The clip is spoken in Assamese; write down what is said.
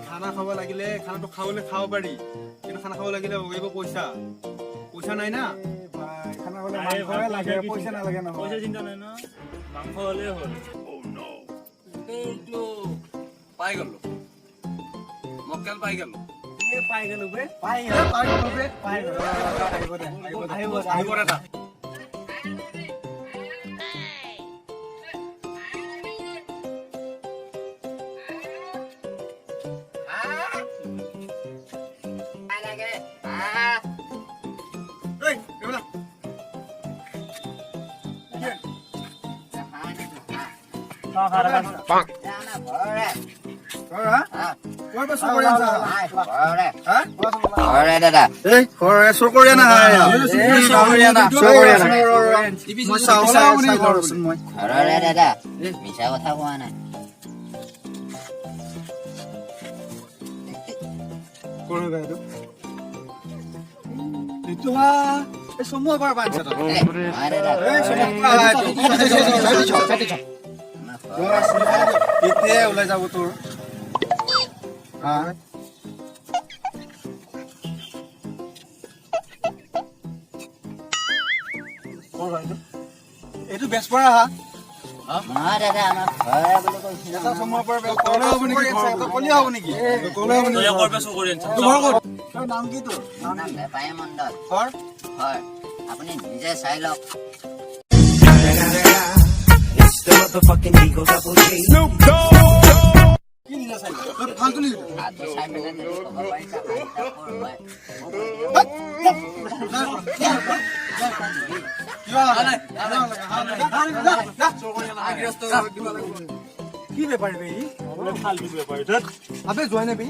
খানা খাব লাগিলে খানাটো খাবলৈ খাব পাৰি কিন্তু খানা খাব লাগিলে লাগিব পইচা পইচা নাই না খানা হলে মাংসহে লাগে পইচা নালাগে নহয় পইচা চিন্তা নাই না মাংস হলে হ'ল এইটো পাই গলো মক্কেল পাই গলো পাই গলো বে আহিব এটা মিছা কথা কোৱা নাই ওলাই যাব তোৰ এইটো বেচ পৰা হা নহয় দাদা আমাৰ ঘৰৰে বুলি কৈছিলো নাম কি তোৰ বেপাৰী মণ্ডল হয় আপুনি নিজে চাই লওক চাই পেলাই ক'ব পাৰিছা কি বেপাৰী বে ভাল বেপাৰী আবে যোৱাই নাই বে